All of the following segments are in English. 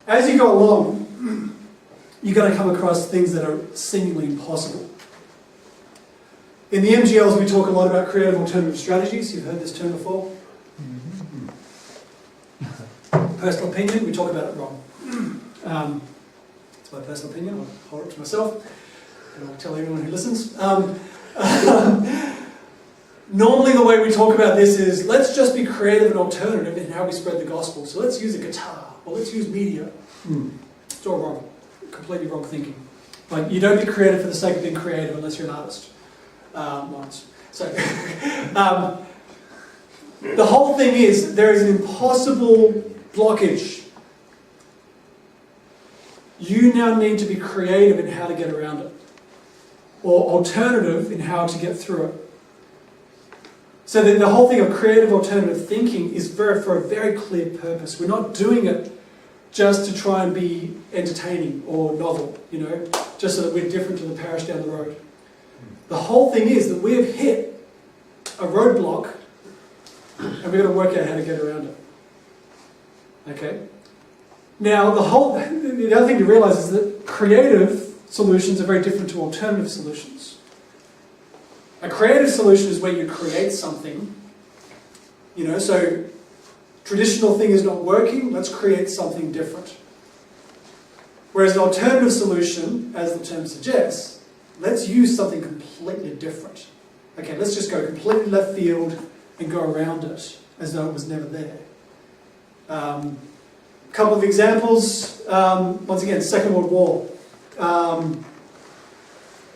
as you go along, you're going to come across things that are seemingly impossible. In the MGLs, we talk a lot about creative alternative strategies. You've heard this term before. Personal opinion, we talk about it wrong. It's my personal opinion, I'll hold it to myself, and I'll tell everyone who listens. Normally the way we talk about this is, let's just be creative and alternative in how we spread the gospel. So let's use a guitar, or let's use media. It's all wrong. Completely wrong thinking. Like, you don't be creative for the sake of being creative unless you're an artist. So, the whole thing is, there is an impossible blockage. You now need to be creative in how to get around it, or alternative in how to get through it. So the whole thing of creative alternative thinking is for a very clear purpose. We're not doing it just to try and be entertaining or novel, just so that we're different to the parish down the road. The whole thing is that we have hit a roadblock and we've got to work out how to get around it. Okay? Now, the other thing to realise is that creative solutions are very different to alternative solutions. A creative solution is where you create something, so traditional thing is not working, let's create something different. Whereas an alternative solution, as the term suggests, let's use something completely different. Okay, let's just go completely left field and go around it as though it was never there. Couple of examples. Once again, Second World War.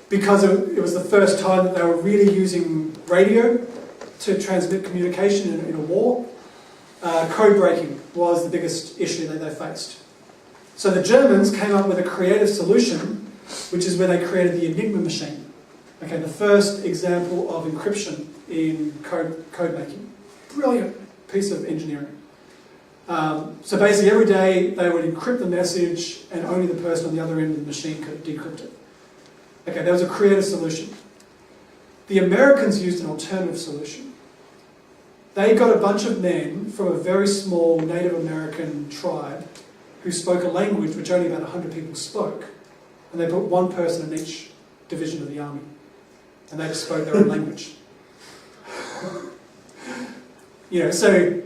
Because it was the first time that they were really using radio to transmit communication in a war, code breaking was the biggest issue that they faced. So the Germans came up with a creative solution, which is where they created the Enigma machine. Okay, the first example of encryption in code making. Brilliant piece of engineering. So basically every day they would encrypt the message and only the person on the other end of the machine could decrypt it. Okay, that was a creative solution. The Americans used an alternative solution. They got a bunch of men from a very small Native American tribe who spoke a language which only about 100 people spoke, and they put one person in each division of the army, and they just spoke their own language. So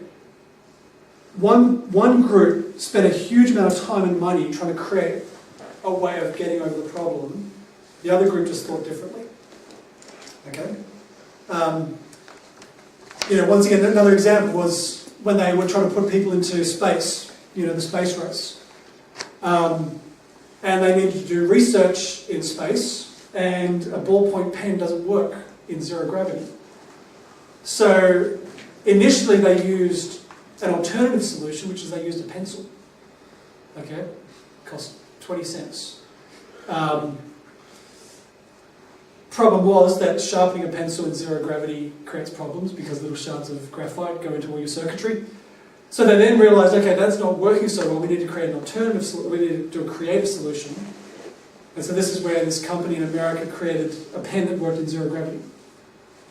one group spent a huge amount of time and money trying to create a way of getting over the problem. The other group just thought differently. Okay? Once again, another example was when they were trying to put people into space, the space race. And they needed to do research in space, and a ballpoint pen doesn't work in zero gravity. So initially they used an alternative solution, which is they used a pencil. Okay? It cost 20 cents. Problem was that sharpening a pencil in zero gravity creates problems because little shards of graphite go into all your circuitry. So they then realised, okay, that's not working so well, we need to create an alternative solution, we need to do a creative solution. And so this is where this company in America created a pen that worked in zero gravity.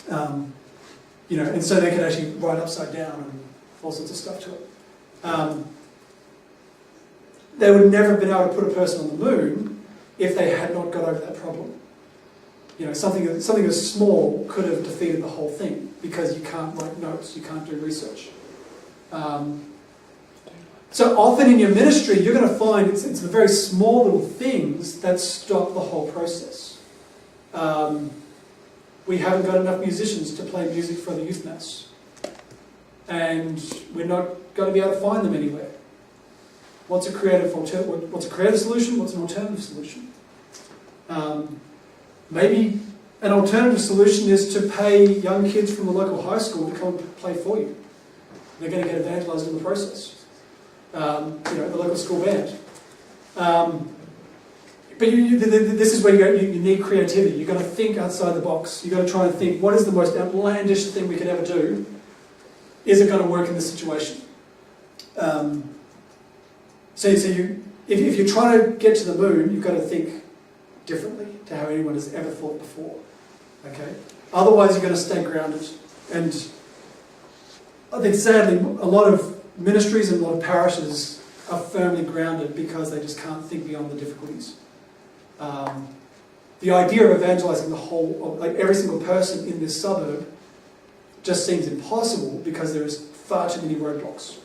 And so they could actually write upside down and all sorts of stuff to it. They would never have been able to put a person on the moon if they had not got over that problem. Something as small could have defeated the whole thing because you can't write notes, you can't do research. So often in your ministry, you're going to find it's the very small little things that stop the whole process. We haven't got enough musicians to play music for the youth mass. And we're not going to be able to find them anywhere. What's a creative solution? What's an alternative solution? Maybe an alternative solution is to pay young kids from the local high school to come and play for you. They're going to get evangelised in the process. The local school band. But this is where you need creativity. You've got to think outside the box. You've got to try and think, what is the most outlandish thing we could ever do? Is it going to work in this situation? If you're trying to get to the moon, you've got to think differently to how anyone has ever thought before. Okay? Otherwise, you're going to stay grounded. And I think, sadly, a lot of ministries and a lot of parishes are firmly grounded because they just can't think beyond the difficulties. The idea of evangelizing the whole, like every single person in this suburb, just seems impossible because there is far too many roadblocks.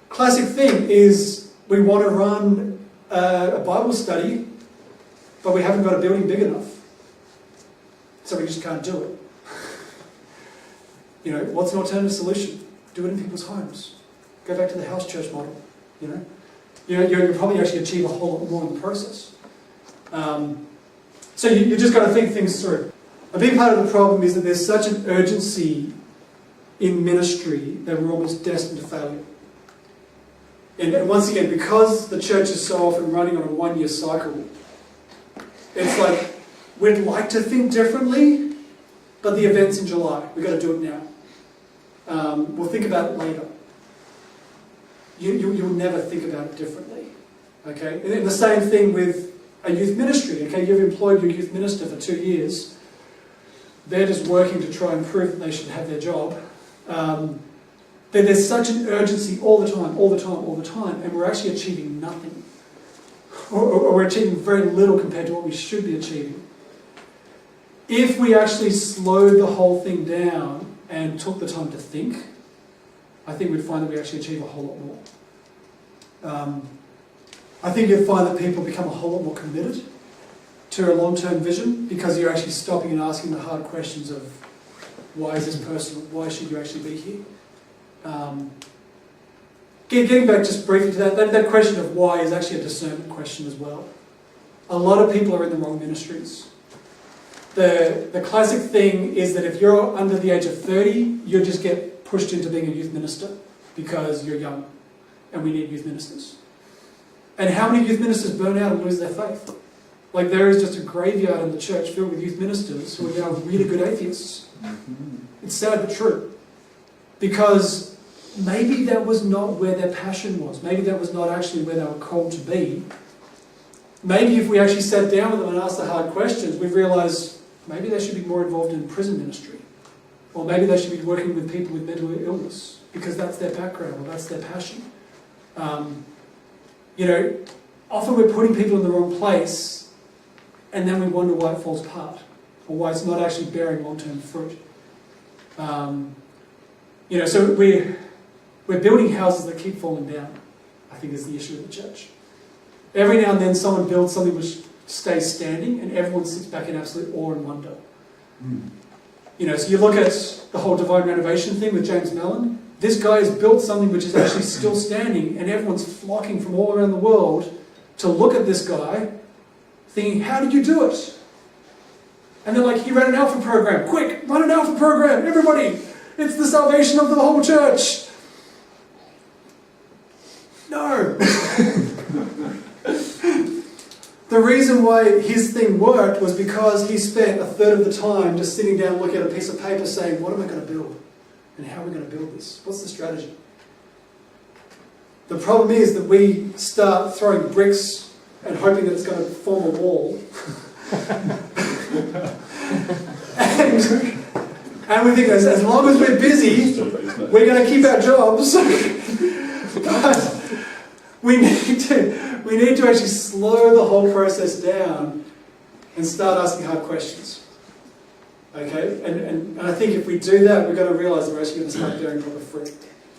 Classic thing is we want to run a Bible study, but we haven't got a building big enough, so we just can't do it. What's an alternative solution? Do it in people's homes. Go back to the house church model. You'll probably actually achieve a whole lot more in the process. So you just got to think things through. A big part of the problem is that there's such an urgency in ministry that we're almost destined to failure. And once again, because the church is so often running on a one-year cycle, it's like we'd like to think differently, but the event's in July. We've got to do it now. We'll think about it later. You'll never think about it differently. Okay? And the same thing with a youth ministry. Okay, you've employed your youth minister for 2 years. They're just working to try and prove that they should have their job. There's such an urgency all the time, and we're actually achieving nothing. Or we're achieving very little compared to what we should be achieving. If we actually slowed the whole thing down and took the time to think, I think we'd find that we actually achieve a whole lot more. I think you'd find that people become a whole lot more committed to a long-term vision because you're actually stopping and asking the hard questions of why is this person, why should you actually be here? Getting back just briefly to that question of why is actually a discernment question as well. A lot of people are in the wrong ministries. The classic thing is that if you're under the age of 30, you just get pushed into being a youth minister because you're young and we need youth ministers. And how many youth ministers burn out and lose their faith? Like there is just a graveyard in the church filled with youth ministers who are now really good atheists. It's sad but true. Because maybe that was not where their passion was. Maybe that was not actually where they were called to be. Maybe if we actually sat down with them and asked the hard questions, we'd realise maybe they should be more involved in prison ministry. Or maybe they should be working with people with mental illness because that's their background or that's their passion. Often we're putting people in the wrong place and then we wonder why it falls apart or why it's not actually bearing long-term fruit. So we're building houses that keep falling down, I think is the issue of the church. Every now and then someone builds something which stays standing and everyone sits back in absolute awe and wonder. So you look at the whole divine renovation thing with James Mellon. This guy has built something which is actually still standing and everyone's flocking from all around the world to look at this guy thinking, how did you do it? And they're like, he ran an alpha program. Quick, run an alpha program, everybody. It's the salvation of the whole church. No. The reason why his thing worked was because he spent a third of the time just sitting down looking at a piece of paper saying, what am I going to build? And how are we going to build this? What's the strategy? The problem is that we start throwing bricks and hoping that it's going to form a wall. and we think as long as we're busy, we're going to keep our jobs. But we need to actually slow the whole process down and start asking hard questions. Okay? And I think if we do that, we're going to realise that we're actually going to start bearing proper fruit.